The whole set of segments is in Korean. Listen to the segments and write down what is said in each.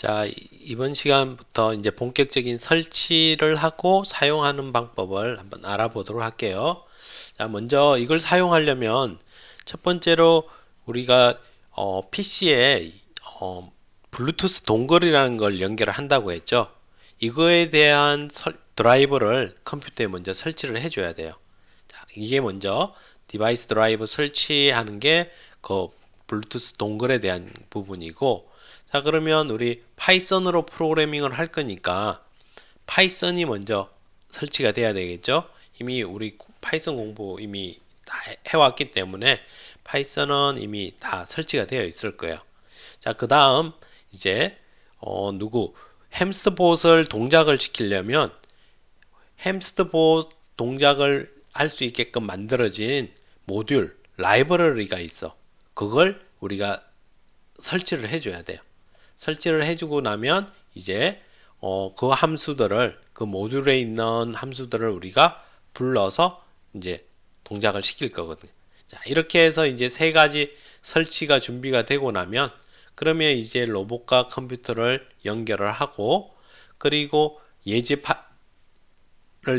자, 이번 시간부터 이제 본격적인 설치를 하고 사용하는 방법을 한번 알아보도록 할게요. 자, 먼저 이걸 사용하려면 첫 번째로 우리가 PC에 블루투스 동글이라는 걸 연결을 한다고 했죠. 이거에 대한 드라이버를 컴퓨터에 먼저 설치를 해줘야 돼요. 자, 이게 먼저 디바이스 드라이버 설치하는 게 그 블루투스 동글에 대한 부분이고, 자, 그러면 우리 파이썬으로 프로그래밍을 할 거니까 파이썬이 먼저 설치가 돼야 되겠죠. 이미 우리 파이썬 공부 이미 다 해왔기 때문에 파이썬은 이미 다 설치가 되어 있을 거예요. 자, 그 다음 이제 햄스터봇을 동작을 시키려면 햄스터봇 동작을 할 수 있게끔 만들어진 모듈 라이브러리가 있어. 그걸 우리가 설치를 해줘야 돼요. 설치를 해주고 나면 이제 그 함수들을, 그 모듈에 있는 함수들을 우리가 불러서 이제 동작을 시킬 거거든요. 자, 이렇게 해서 이제 세 가지 설치가 준비가 되고 나면, 그러면 이제 로봇과 컴퓨터를 연결을 하고, 그리고 예지판을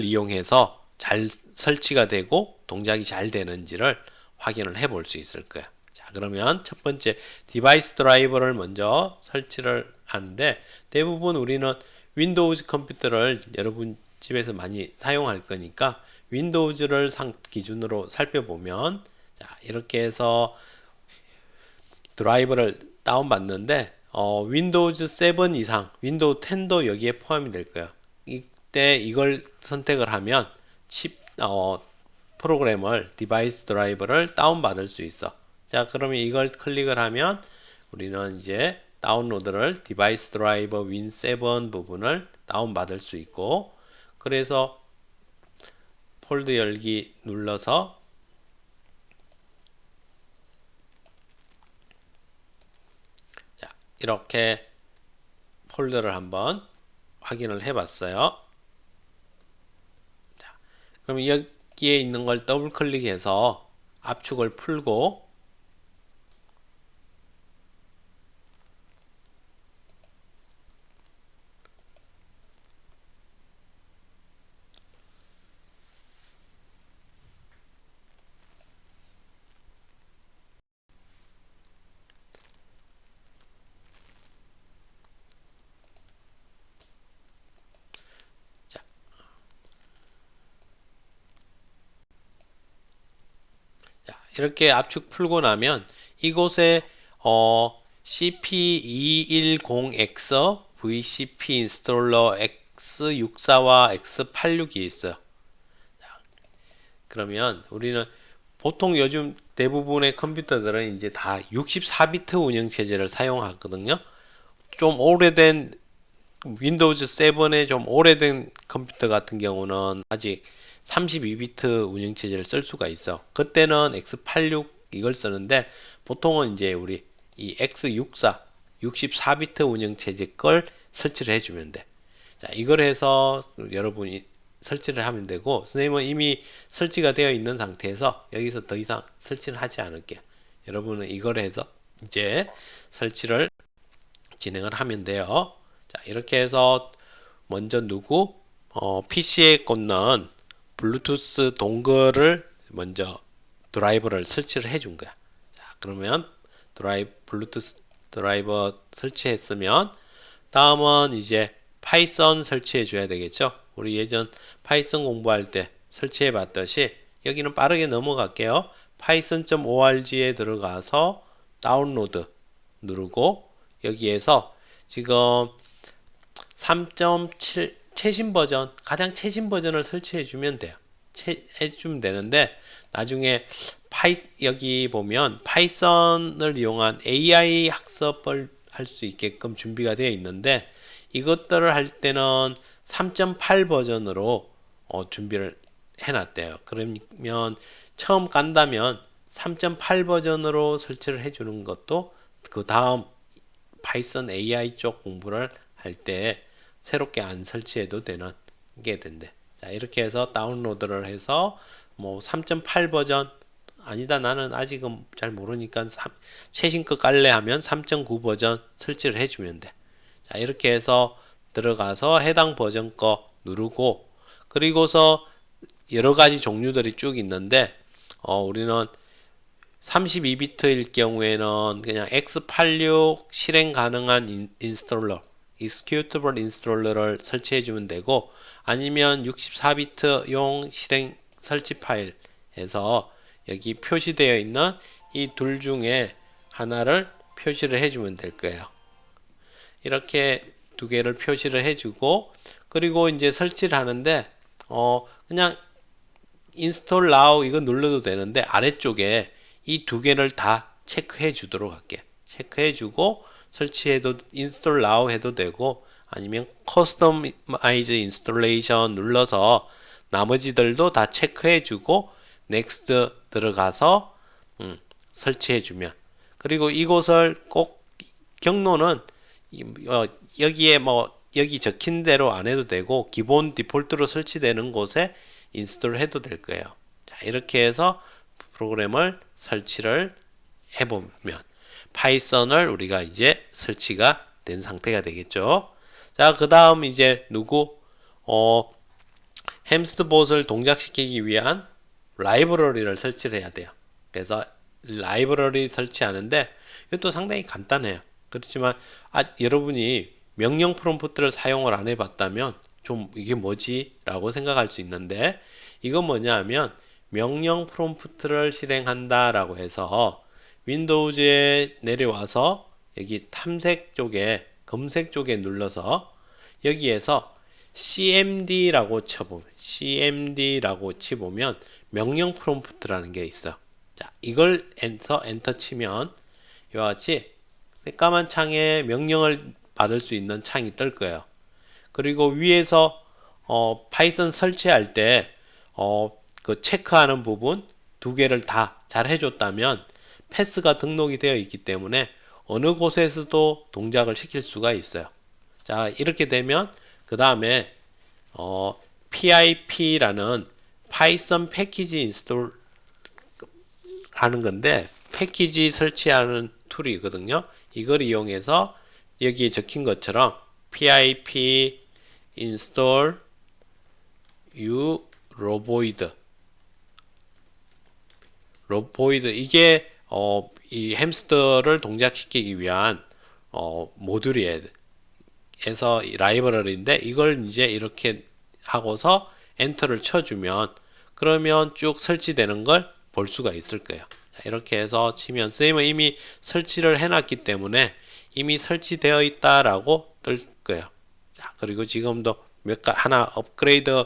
이용해서 잘 설치가 되고 동작이 잘 되는지를 확인을 해 볼 수 있을 거예요. 자, 그러면 첫 번째 디바이스 드라이버를 먼저 설치를 하는데, 대부분 우리는 윈도우즈 컴퓨터를 여러분 집에서 많이 사용할 거니까 윈도우즈를 기준으로 살펴보면, 자, 이렇게 해서 드라이버를 다운받는데 윈도우즈 7 이상, 윈도우 10도 여기에 포함이 될 거예요. 이때 이걸 선택을 하면 프로그램을, 디바이스 드라이버를 다운받을 수 있어. 자, 그러면 이걸 클릭을 하면 우리는 이제 다운로드를 디바이스 드라이버 윈7 부분을 다운받을 수 있고, 그래서 폴더 열기 눌러서 자, 이렇게 폴더를 한번 확인을 해 봤어요. 자, 그럼 여기에 있는 걸 더블 클릭해서 압축을 풀고, 자, 이렇게 압축 풀고 나면 이곳에 CP210X VCP 인스톨러 X64와 X86이 있어요. 그러면 우리는 보통 요즘 대부분의 컴퓨터들은 이제 다 64비트 운영체제를 사용하거든요. 좀 오래된 윈도우즈 7의 좀 오래된 컴퓨터 같은 경우는 아직 32비트 운영체제를 쓸 수가 있어. 그때는 X86 이걸 쓰는데, 보통은 이제 우리 이 X64 64비트 운영체제 걸 설치를 해주면 돼. 자, 이걸 해서 여러분이 설치를 하면 되고, 선생님은 이미 설치가 되어 있는 상태에서 여기서 더 이상 설치를 하지 않을게요. 여러분은 이걸 해서 이제 설치를 진행을 하면 돼요. 자, 이렇게 해서 먼저 PC에 꽂는 블루투스 동글을 먼저 드라이버를 설치를 해준 거야. 자, 그러면 블루투스 드라이버 설치했으면 다음은 이제 파이썬 설치해 줘야 되겠죠. 우리 예전 파이썬 공부할 때 설치해 봤듯이 여기는 빠르게 넘어갈게요. python.org에 들어가서 다운로드 누르고, 여기에서 지금 3.7 최신 버전, 가장 최신 버전을 설치해 주면 돼요. 해주면 되는데, 나중에 여기 보면 파이썬을 이용한 AI 학습을 할 수 있게끔 준비가 되어 있는데, 이것들을 할 때는 3.8 버전으로 준비를 해놨대요. 그러면 처음 간다면 3.8 버전으로 설치를 해주는 것도, 그 다음 파이썬 AI 쪽 공부를 할 때 새롭게 안 설치해도 되는 게 된대. 자, 이렇게 해서 다운로드를 해서 뭐 3.8 버전, 아니다 나는 아직은 잘 모르니까 최신 거 깔래 하면 3.9 버전 설치를 해주면 돼. 자, 이렇게 해서 들어가서 해당 버전 거 누르고, 그리고서 여러 가지 종류들이 쭉 있는데, 우리는 32비트일 경우에는 그냥 x86 실행 가능한 인스톨러, executable 인스톨러를 설치해 주면 되고, 아니면 64비트용 실행 설치 파일에서 여기 표시되어 있는 이 둘 중에 하나를 표시를 해주면 될 거예요. 이렇게 두 개를 표시를 해주고, 그리고 이제 설치를 하는데, 그냥 install now 이거 눌러도 되는데, 아래쪽에 이 두 개를 다 체크해 주도록 할게. 체크해 주고, 설치해도, install now 해도 되고, 아니면 customize installation 눌러서 나머지들도 다 체크해 주고, next 들어가서 설치해 주면, 그리고 이곳을 꼭 경로는 여기에 여기 적힌 대로 안 해도 되고, 기본 디폴트로 설치되는 곳에 인스톨 해도 될 거예요. 자, 이렇게 해서 프로그램을 설치를 해보면 파이썬을 우리가 이제 설치가 된 상태가 되겠죠. 자, 그 다음 이제 햄스터봇을 동작시키기 위한 라이브러리를 설치를 해야 돼요. 그래서 라이브러리 설치하는데 이것도 상당히 간단해요. 그렇지만 여러분이 명령 프롬프트를 사용을 안 해봤다면 좀 이게 뭐지? 라고 생각할 수 있는데, 이건 뭐냐 하면 명령 프롬프트를 실행한다 라고 해서 윈도우즈에 내려와서 여기 탐색 쪽에 검색 쪽에 눌러서 여기에서 cmd라고 치보면 명령 프롬프트라는 게 있어. 자, 이걸 엔터 치면 이와 같이 새까만 창에 명령을 받을 수 있는 창이 뜰 거예요. 그리고 위에서 파이썬 설치할 때 그 체크하는 부분 두 개를 다 잘 해줬다면 패스가 등록이 되어 있기 때문에 어느 곳에서도 동작을 시킬 수가 있어요. 자, 이렇게 되면 그 다음에 PIP라는 파이썬 패키지 인스톨 하는 건데, 패키지 설치하는 툴이거든요. 이걸 이용해서 여기에 적힌 것처럼 pip install u roboid 이게 이 햄스터를 동작시키기 위한 모듈이에요. 에서 라이브러리인데, 이걸 이제 이렇게 하고서 엔터를 쳐주면 그러면 쭉 설치되는 걸 볼 수가 있을 거예요. 자, 이렇게 해서 치면 선생님은 이미 설치를 해놨기 때문에 이미 설치되어 있다라고 뜰 거예요. 자, 그리고 지금도 하나 업그레이드를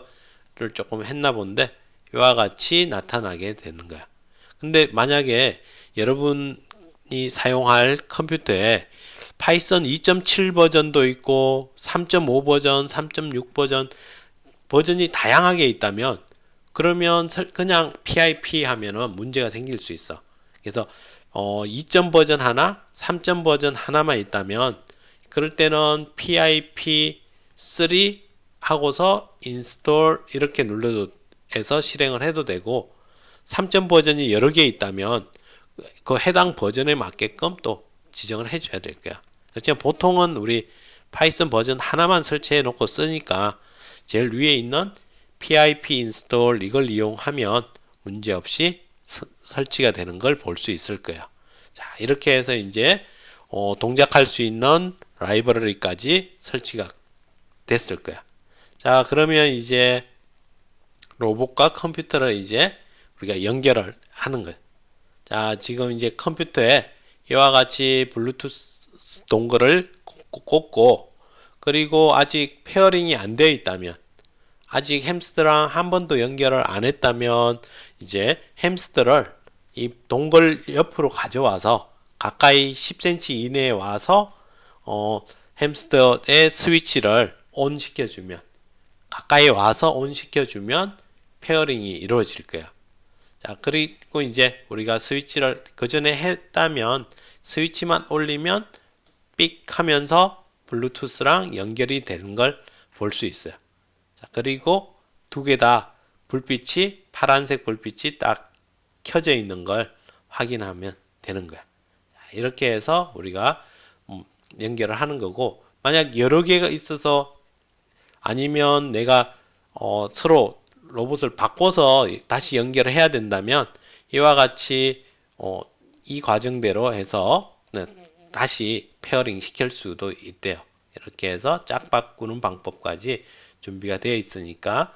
조금 했나 본데 이와 같이 나타나게 되는 거야. 근데 만약에 여러분이 사용할 컴퓨터에 파이썬 2.7 버전도 있고 3.5 버전, 3.6 버전이 다양하게 있다면, 그러면 그냥 PIP 하면은 문제가 생길 수 있어. 그래서 2점 버전 하나, 3점 버전 하나만 있다면 그럴 때는 PIP 3 하고서 인스톨 이렇게 눌러도 해서 실행을 해도 되고, 3점 버전이 여러 개 있다면 그 해당 버전에 맞게끔 또 지정을 해줘야 될 거야. 그렇지만 보통은 우리 파이썬 버전 하나만 설치해 놓고 쓰니까 제일 위에 있는 pip install 이걸 이용하면 문제없이 설치가 되는 걸 볼 수 있을 거예요. 자, 이렇게 해서 이제 동작할 수 있는 라이브러리까지 설치가 됐을 거야. 자, 그러면 이제 로봇과 컴퓨터를 이제 우리가 연결을 하는 거예요. 자, 지금 이제 컴퓨터에 이와 같이 블루투스 동글을 꽂고, 그리고 아직 페어링이 안 되어 있다면, 아직 햄스터랑 한 번도 연결을 안 했다면 이제 햄스터를 이 동글 옆으로 가져와서 가까이 10cm 이내에 와서 햄스터의 스위치를 온 시켜주면, 가까이 와서 온 시켜주면 페어링이 이루어질 거야. 자, 그리고 이제 우리가 스위치를 그 전에 했다면 스위치만 올리면 삑 하면서 블루투스랑 연결이 되는 걸 볼 수 있어요. 자, 그리고 두 개 다 불빛이 파란색 불빛이 딱 켜져 있는 걸 확인하면 되는 거야. 자, 이렇게 해서 우리가 연결을 하는 거고, 만약 여러 개가 있어서 아니면 내가 서로 로봇을 바꿔서 다시 연결을 해야 된다면 이와 같이 이 과정대로 해서 네, 다시 페어링 시킬 수도 있대요. 이렇게 해서 짝 바꾸는 방법까지 준비가 되어 있으니까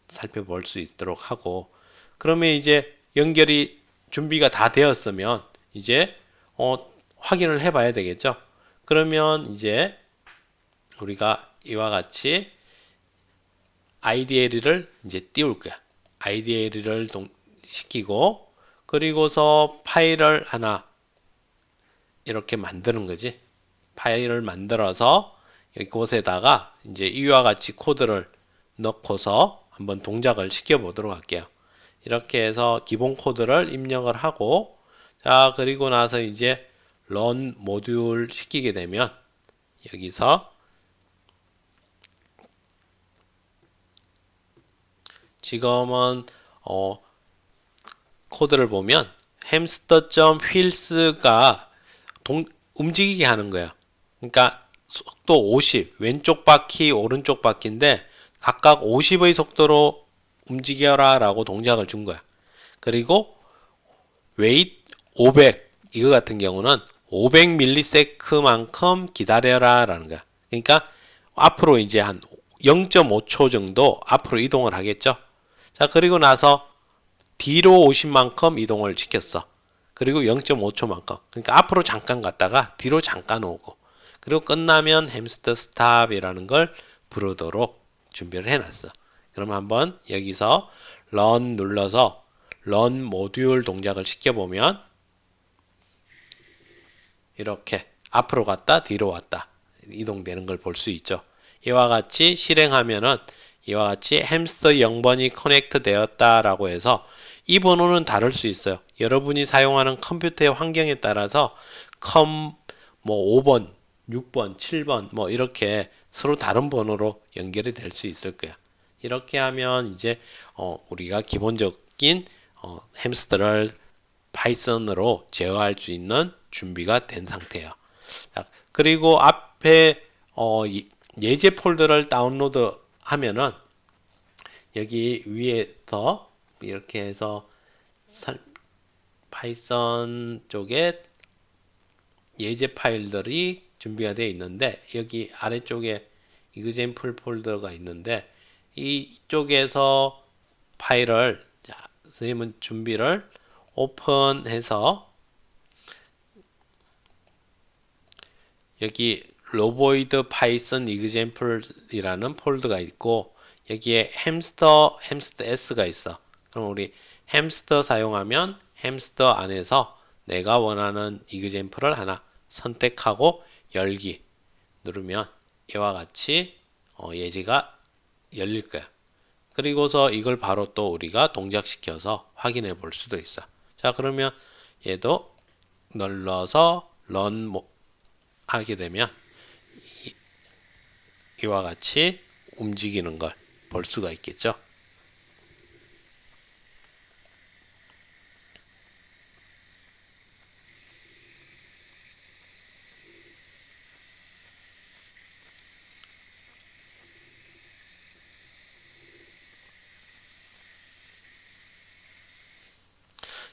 살펴볼 수 있도록 하고, 그러면 이제 연결이 준비가 다 되었으면 이제 확인을 해 봐야 되겠죠. 그러면 이제 우리가 이와 같이 IDLE를 이제 띄울 거야. IDLE를 시키고, 그리고서 파일을 하나 이렇게 만드는 거지. 파일을 만들어서 이곳에다가 이제 이와 같이 코드를 넣고서 한번 동작을 시켜 보도록 할게요. 이렇게 해서 기본 코드를 입력을 하고, 자, 그리고 나서 이제 run 모듈 시키게 되면 여기서 지금은 코드를 보면 hamster.wheels가 움직이게 하는 거예요. 그러니까 속도 50, 왼쪽 바퀴, 오른쪽 바퀴인데 각각 50의 속도로 움직여라 라고 동작을 준 거야. 그리고 wait 500 이거 같은 경우는 500ms만큼 기다려라 라는 거야. 그러니까 앞으로 이제 한 0.5초 정도 앞으로 이동을 하겠죠. 자, 그리고 나서 뒤로 50만큼 이동을 시켰어. 그리고 0.5초만큼. 그러니까 앞으로 잠깐 갔다가 뒤로 잠깐 오고. 그리고 끝나면 햄스터 스탑이라는 걸 부르도록 준비를 해놨어. 그럼 한번 여기서 run 눌러서 run 모듈 동작을 시켜보면 이렇게 앞으로 갔다 뒤로 왔다 이동되는 걸 볼 수 있죠. 이와 같이 실행하면은 이와 같이 햄스터 0번이 커넥트 되었다 라고 해서 이 번호는 다를 수 있어요. 여러분이 사용하는 컴퓨터의 환경에 따라서 뭐 5번, 6번, 7번 뭐 이렇게 서로 다른 번호로 연결이 될 수 있을 거야. 이렇게 하면 이제 우리가 기본적인 햄스터를 파이썬으로 제어할 수 있는 준비가 된 상태예요. 자, 그리고 앞에 예제 폴더를 다운로드 하면은 여기 위에서 이렇게 해서 파이썬 쪽에 예제 파일들이 준비가 되어 있는데 여기 아래쪽에 example 폴더가 있는데 이쪽에서 파일을 선생님은 준비를 오픈해서 여기 로보이드 파이썬 example이라는 폴더가 있고 여기에 햄스터 S가 있어. 그럼 우리 햄스터 사용하면 햄스터 안에서 내가 원하는 example을 하나 선택하고 열기 누르면 이와 같이 예제가 열릴 거야. 그리고서 이걸 바로 또 우리가 동작시켜서 확인해 볼 수도 있어. 자, 그러면 얘도 눌러서 run 하게 되면 이와 같이 움직이는 걸 볼 수가 있겠죠.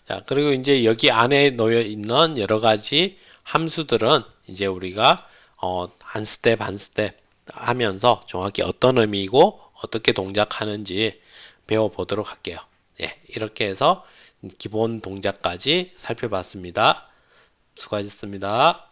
자, 그리고 이제 여기 안에 놓여 있는 여러 가지 함수들은 이제 우리가 한 스텝 한 스텝 하면서 정확히 어떤 의미이고 어떻게 동작하는지 배워보도록 할게요. 예, 이렇게 해서 기본 동작까지 살펴봤습니다. 수고하셨습니다.